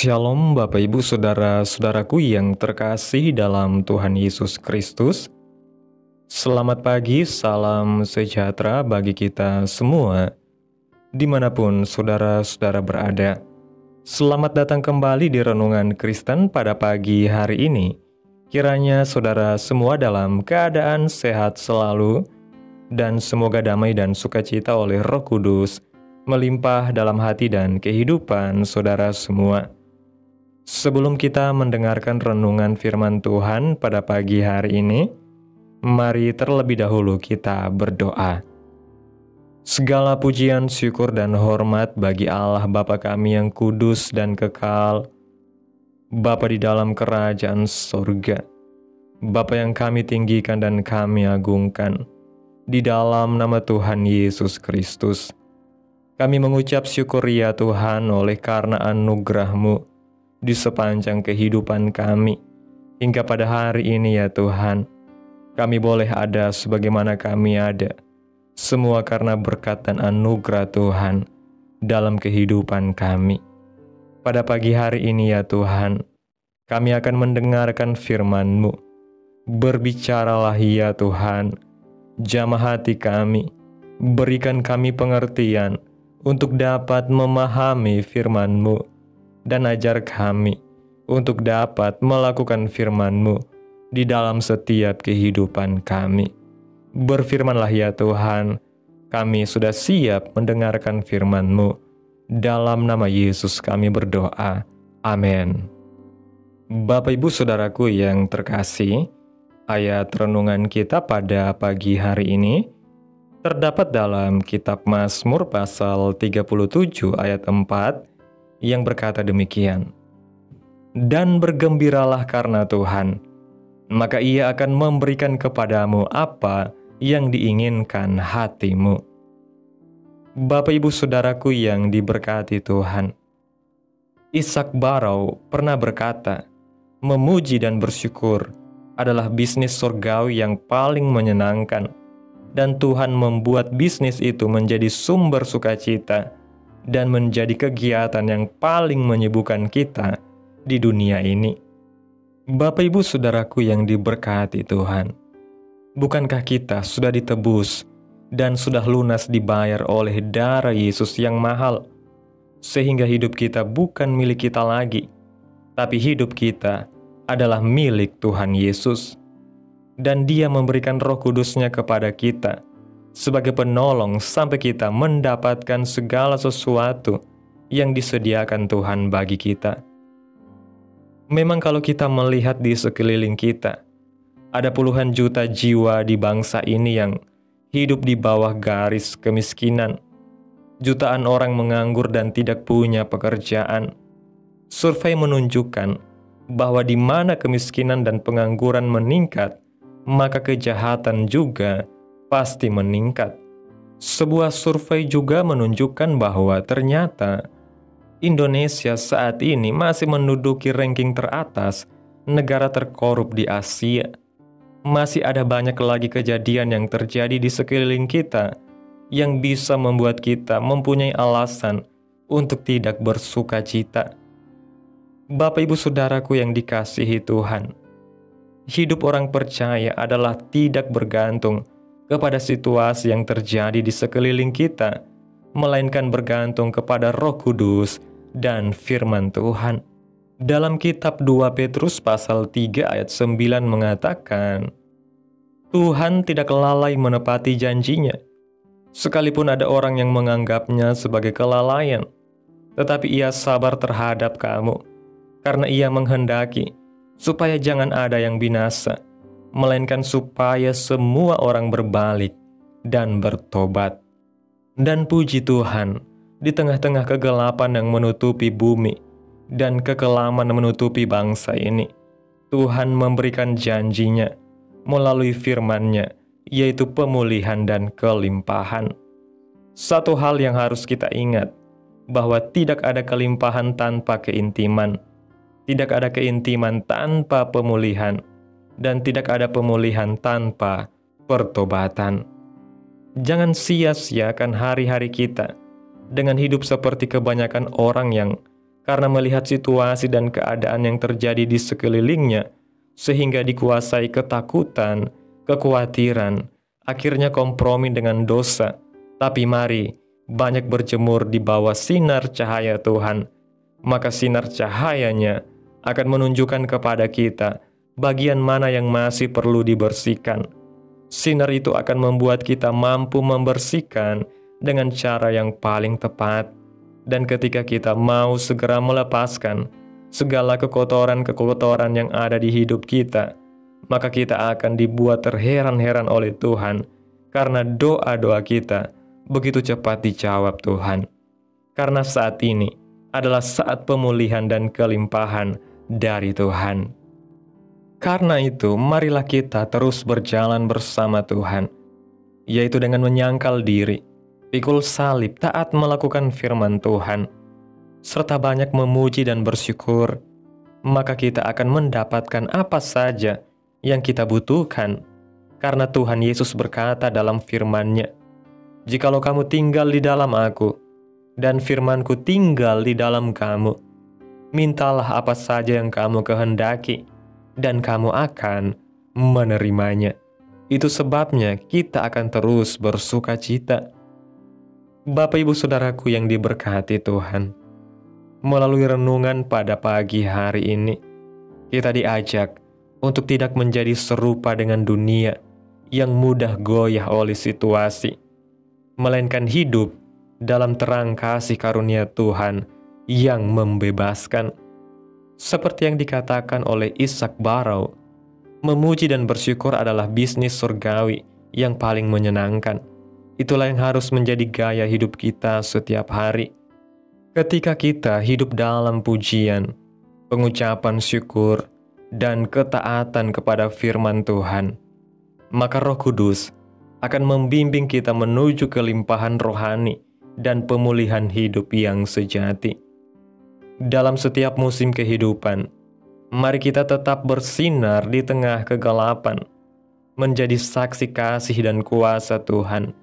Shalom Bapak Ibu Saudara-saudaraku yang terkasih dalam Tuhan Yesus Kristus. Selamat pagi, salam sejahtera bagi kita semua, dimanapun saudara-saudara berada. Selamat datang kembali di Renungan Kristen pada pagi hari ini. Kiranya saudara semua dalam keadaan sehat selalu, dan semoga damai dan sukacita oleh Roh Kudus melimpah dalam hati dan kehidupan saudara semua. Sebelum kita mendengarkan renungan firman Tuhan pada pagi hari ini, mari terlebih dahulu kita berdoa. Segala pujian, syukur, dan hormat bagi Allah Bapa kami yang kudus dan kekal, Bapa di dalam kerajaan sorga, Bapa yang kami tinggikan dan kami agungkan, di dalam nama Tuhan Yesus Kristus. Kami mengucap syukur ya Tuhan oleh karena anugerah-Mu di sepanjang kehidupan kami. Hingga pada hari ini ya Tuhan, kami boleh ada sebagaimana kami ada. Semua karena berkat dan anugerah Tuhan dalam kehidupan kami. Pada pagi hari ini ya Tuhan, kami akan mendengarkan firman-Mu. Berbicaralah ya Tuhan, jamah hati kami, berikan kami pengertian untuk dapat memahami firman-Mu, dan ajar kami untuk dapat melakukan firman-Mu di dalam setiap kehidupan kami. Berfirmanlah ya Tuhan, kami sudah siap mendengarkan firman-Mu. Dalam nama Yesus kami berdoa. Amin. Bapak Ibu Saudaraku yang terkasih, ayat renungan kita pada pagi hari ini terdapat dalam kitab Mazmur pasal 37 ayat 4 yang berkata demikian. Dan bergembiralah karena Tuhan, maka Ia akan memberikan kepadamu apa yang diinginkan hatimu. Bapak Ibu Saudaraku yang diberkati Tuhan, Ishak Barau pernah berkata, memuji dan bersyukur adalah bisnis surgawi yang paling menyenangkan, dan Tuhan membuat bisnis itu menjadi sumber sukacita dan menjadi kegiatan yang paling menyibukkan kita di dunia ini. Bapak Ibu Saudaraku yang diberkati Tuhan, bukankah kita sudah ditebus dan sudah lunas dibayar oleh darah Yesus yang mahal, sehingga hidup kita bukan milik kita lagi, tapi hidup kita adalah milik Tuhan Yesus. Dan Dia memberikan Roh Kudus-Nya kepada kita sebagai penolong sampai kita mendapatkan segala sesuatu yang disediakan Tuhan bagi kita. Memang kalau kita melihat di sekeliling kita, ada puluhan juta jiwa di bangsa ini yang hidup di bawah garis kemiskinan. Jutaan orang menganggur dan tidak punya pekerjaan. Survei menunjukkan bahwa di mana kemiskinan dan pengangguran meningkat, maka kejahatan juga pasti meningkat. Sebuah survei juga menunjukkan bahwa ternyata Indonesia saat ini masih menduduki ranking teratas negara terkorup di Asia. Masih ada banyak lagi kejadian yang terjadi di sekeliling kita yang bisa membuat kita mempunyai alasan untuk tidak bersuka cita. Bapak Ibu Saudaraku yang dikasihi Tuhan, hidup orang percaya adalah tidak bergantung kepada situasi yang terjadi di sekeliling kita, melainkan bergantung kepada Roh Kudus dan firman Tuhan. Dalam kitab 2 Petrus pasal 3 ayat 9 mengatakan, Tuhan tidak lalai menepati janjinya, sekalipun ada orang yang menganggapnya sebagai kelalaian, tetapi Ia sabar terhadap kamu, karena Ia menghendaki supaya jangan ada yang binasa, melainkan supaya semua orang berbalik dan bertobat. Dan puji Tuhan, di tengah-tengah kegelapan yang menutupi bumi dan kekelaman menutupi bangsa ini, Tuhan memberikan janjinya melalui firman-Nya, yaitu pemulihan dan kelimpahan. Satu hal yang harus kita ingat, bahwa tidak ada kelimpahan tanpa keintiman. Tidak ada keintiman tanpa pemulihan, dan tidak ada pemulihan tanpa pertobatan. Jangan sia-siakan hari-hari kita dengan hidup seperti kebanyakan orang yang karena melihat situasi dan keadaan yang terjadi di sekelilingnya, sehingga dikuasai ketakutan, kekhawatiran, akhirnya kompromi dengan dosa. Tapi mari banyak berjemur di bawah sinar cahaya Tuhan, maka sinar cahayanya akan menunjukkan kepada kita bagian mana yang masih perlu dibersihkan. Sinar itu akan membuat kita mampu membersihkan dengan cara yang paling tepat. Dan ketika kita mau segera melepaskan segala kekotoran-kekotoran yang ada di hidup kita, maka kita akan dibuat terheran-heran oleh Tuhan, karena doa-doa kita begitu cepat dijawab Tuhan. Karena saat ini adalah saat pemulihan dan kelimpahan dari Tuhan. Karena itu, marilah kita terus berjalan bersama Tuhan, yaitu dengan menyangkal diri, pikul salib, taat melakukan firman Tuhan, serta banyak memuji dan bersyukur, maka kita akan mendapatkan apa saja yang kita butuhkan. Karena Tuhan Yesus berkata dalam firman-Nya, "Jikalau kamu tinggal di dalam Aku, dan firman-Ku tinggal di dalam kamu, mintalah apa saja yang kamu kehendaki, dan kamu akan menerimanya." Itu sebabnya kita akan terus bersuka cita. Bapak Ibu Saudaraku yang diberkati Tuhan, melalui renungan pada pagi hari ini, kita diajak untuk tidak menjadi serupa dengan dunia yang mudah goyah oleh situasi, melainkan hidup dalam terang kasih karunia Tuhan yang membebaskan. Seperti yang dikatakan oleh Ishak Barrow, memuji dan bersyukur adalah bisnis surgawi yang paling menyenangkan. Itulah yang harus menjadi gaya hidup kita setiap hari. Ketika kita hidup dalam pujian, pengucapan syukur, dan ketaatan kepada firman Tuhan, maka Roh Kudus akan membimbing kita menuju kelimpahan rohani dan pemulihan hidup yang sejati. Dalam setiap musim kehidupan, mari kita tetap bersinar di tengah kegelapan, menjadi saksi kasih dan kuasa Tuhan,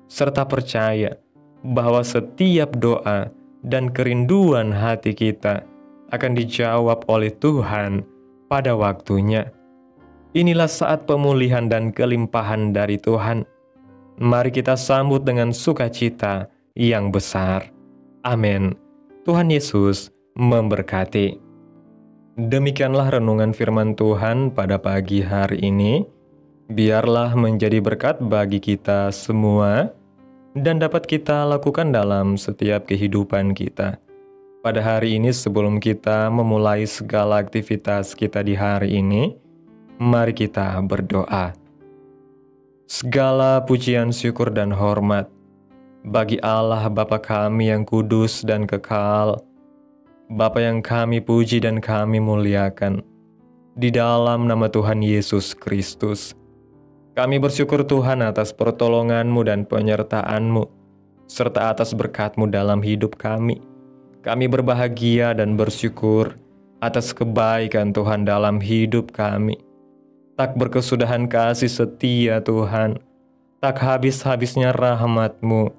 serta percaya bahwa setiap doa dan kerinduan hati kita akan dijawab oleh Tuhan pada waktunya. Inilah saat pemulihan dan kelimpahan dari Tuhan. Mari kita sambut dengan sukacita yang besar. Amin. Tuhan Yesus memberkati. Demikianlah renungan firman Tuhan pada pagi hari ini. Biarlah menjadi berkat bagi kita semua dan dapat kita lakukan dalam setiap kehidupan kita. Pada hari ini, sebelum kita memulai segala aktivitas kita di hari ini, mari kita berdoa. Segala pujian, syukur, dan hormat bagi Allah Bapa kami yang kudus dan kekal, Bapa yang kami puji dan kami muliakan, di dalam nama Tuhan Yesus Kristus. Kami bersyukur Tuhan atas pertolongan-Mu dan penyertaan-Mu, serta atas berkat-Mu dalam hidup kami. Kami berbahagia dan bersyukur atas kebaikan Tuhan dalam hidup kami. Tak berkesudahan kasih setia Tuhan, tak habis-habisnya rahmat-Mu,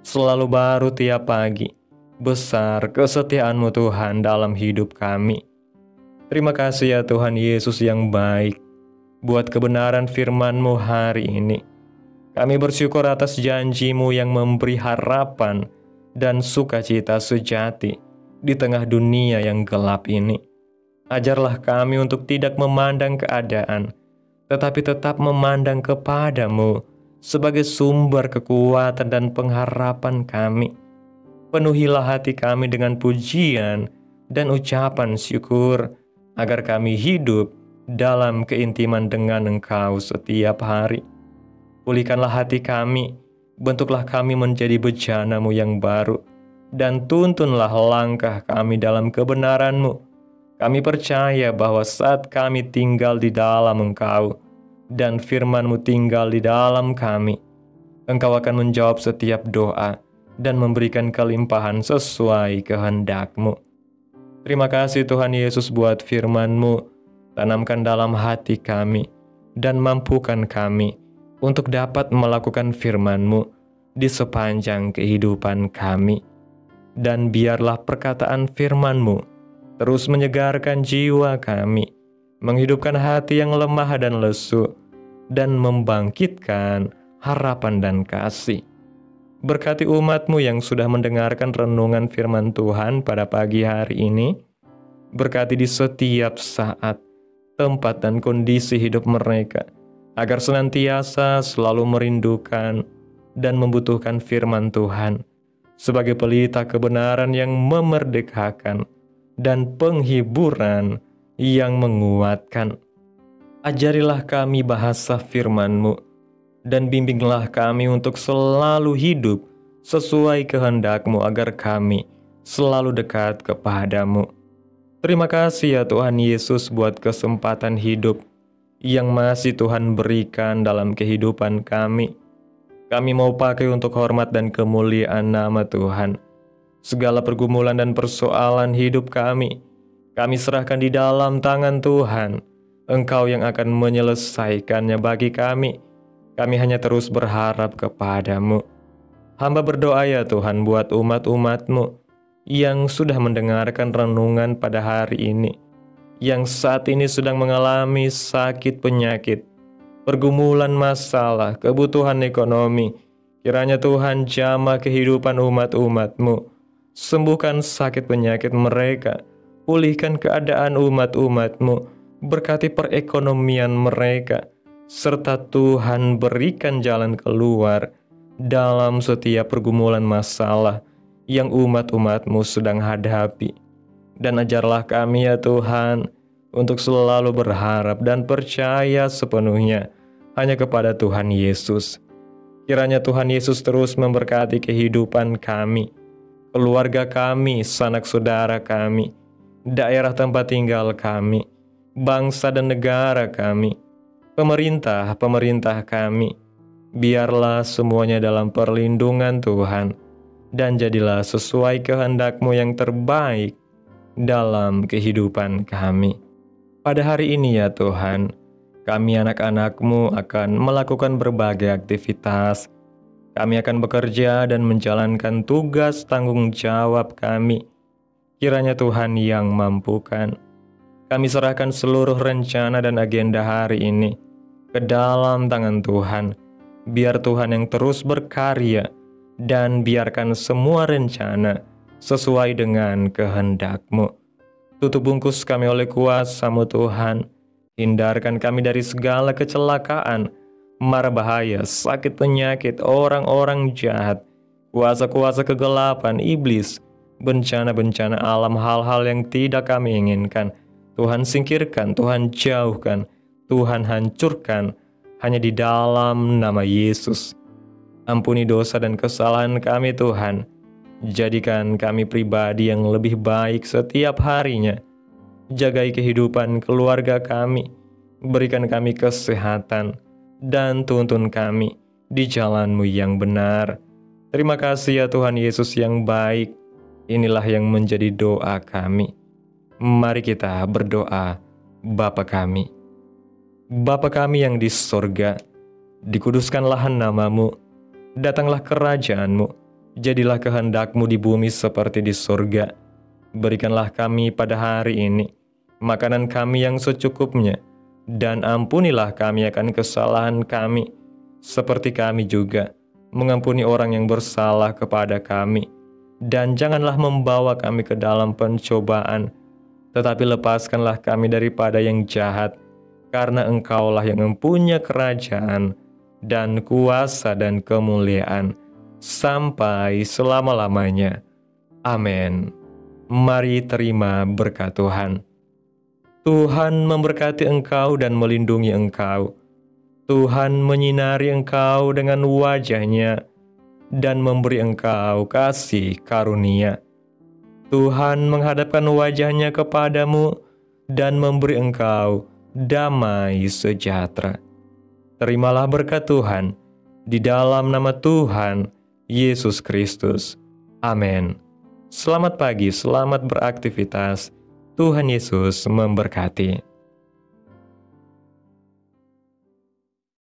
selalu baru tiap pagi. Besar kesetiaan-Mu Tuhan dalam hidup kami. Terima kasih ya Tuhan Yesus yang baik, buat kebenaran firman-Mu hari ini. Kami bersyukur atas janji-Mu yang memberi harapan dan sukacita sejati di tengah dunia yang gelap ini. Ajarlah kami untuk tidak memandang keadaan, tetapi tetap memandang kepada-Mu sebagai sumber kekuatan dan pengharapan kami. Penuhilah hati kami dengan pujian dan ucapan syukur, agar kami hidup dalam keintiman dengan Engkau setiap hari. Pulihkanlah hati kami, bentuklah kami menjadi bejana-Mu yang baru, dan tuntunlah langkah kami dalam kebenaran-Mu. Kami percaya bahwa saat kami tinggal di dalam Engkau, dan firman-Mu tinggal di dalam kami, Engkau akan menjawab setiap doa, dan memberikan kelimpahan sesuai kehendak-Mu. Terima kasih Tuhan Yesus buat firman-Mu. Tanamkan dalam hati kami, dan mampukan kami untuk dapat melakukan firman-Mu di sepanjang kehidupan kami. Dan biarlah perkataan firman-Mu terus menyegarkan jiwa kami, menghidupkan hati yang lemah dan lesu, dan membangkitkan harapan dan kasih. Berkati umat-Mu yang sudah mendengarkan renungan firman Tuhan pada pagi hari ini. Berkati di setiap saat, tempat dan kondisi hidup mereka, agar senantiasa selalu merindukan dan membutuhkan firman Tuhan sebagai pelita kebenaran yang memerdekakan dan penghiburan yang menguatkan. Ajarilah kami bahasa firman-Mu, dan bimbinglah kami untuk selalu hidup sesuai kehendak-Mu agar kami selalu dekat kepada-Mu. Terima kasih ya Tuhan Yesus buat kesempatan hidup yang masih Tuhan berikan dalam kehidupan kami. Kami mau pakai untuk hormat dan kemuliaan nama Tuhan. Segala pergumulan dan persoalan hidup kami serahkan di dalam tangan Tuhan. Engkau yang akan menyelesaikannya bagi kami. Kami hanya terus berharap kepada-Mu. Hamba berdoa ya Tuhan buat umat-umat-Mu yang sudah mendengarkan renungan pada hari ini, yang saat ini sedang mengalami sakit penyakit, pergumulan masalah, kebutuhan ekonomi. Kiranya Tuhan jamah kehidupan umat-umat-Mu, sembuhkan sakit penyakit mereka, pulihkan keadaan umat-umat-Mu, berkati perekonomian mereka, serta Tuhan berikan jalan keluar dalam setiap pergumulan masalah yang umat-umat-Mu sedang hadapi. Dan ajarlah kami ya Tuhan, untuk selalu berharap dan percaya sepenuhnya hanya kepada Tuhan Yesus. Kiranya Tuhan Yesus terus memberkati kehidupan kami, keluarga kami, sanak saudara kami, daerah tempat tinggal kami, bangsa dan negara kami, pemerintah kami. Biarlah semuanya dalam perlindungan Tuhan, dan jadilah sesuai kehendak-Mu yang terbaik dalam kehidupan kami. Pada hari ini ya Tuhan, kami anak-anak-Mu akan melakukan berbagai aktivitas. Kami akan bekerja dan menjalankan tugas tanggung jawab kami. Kiranya Tuhan yang mampukan. Kami serahkan seluruh rencana dan agenda hari ini ke dalam tangan Tuhan. Biar Tuhan yang terus berkarya, dan biarkan semua rencana sesuai dengan kehendak-Mu. Tutup bungkus kami oleh kuasa-Mu Tuhan. Hindarkan kami dari segala kecelakaan, mara bahaya, sakit penyakit, orang-orang jahat, kuasa-kuasa kegelapan, iblis, bencana-bencana alam, hal-hal yang tidak kami inginkan. Tuhan singkirkan, Tuhan jauhkan, Tuhan hancurkan, hanya di dalam nama Yesus. Ampuni dosa dan kesalahan kami Tuhan. Jadikan kami pribadi yang lebih baik setiap harinya. Jagai kehidupan keluarga kami. Berikan kami kesehatan. Dan tuntun kami di jalan-Mu yang benar. Terima kasih ya Tuhan Yesus yang baik. Inilah yang menjadi doa kami. Mari kita berdoa. Bapa kami. Bapa kami yang di sorga, dikuduskanlah nama-Mu. Datanglah kerajaan-Mu, jadilah kehendak-Mu di bumi seperti di surga. Berikanlah kami pada hari ini makanan kami yang secukupnya, dan ampunilah kami akan kesalahan kami, seperti kami juga mengampuni orang yang bersalah kepada kami. Dan janganlah membawa kami ke dalam pencobaan, tetapi lepaskanlah kami daripada yang jahat, karena Engkaulah yang mempunyai kerajaan, dan kuasa dan kemuliaan sampai selama-lamanya. Amin. Mari terima berkat Tuhan. Tuhan memberkati engkau dan melindungi engkau. Tuhan menyinari engkau dengan wajah-Nya dan memberi engkau kasih karunia. Tuhan menghadapkan wajah-Nya kepadamu dan memberi engkau damai sejahtera. Terimalah berkat Tuhan di dalam nama Tuhan Yesus Kristus. Amin. Selamat pagi, selamat beraktivitas. Tuhan Yesus memberkati.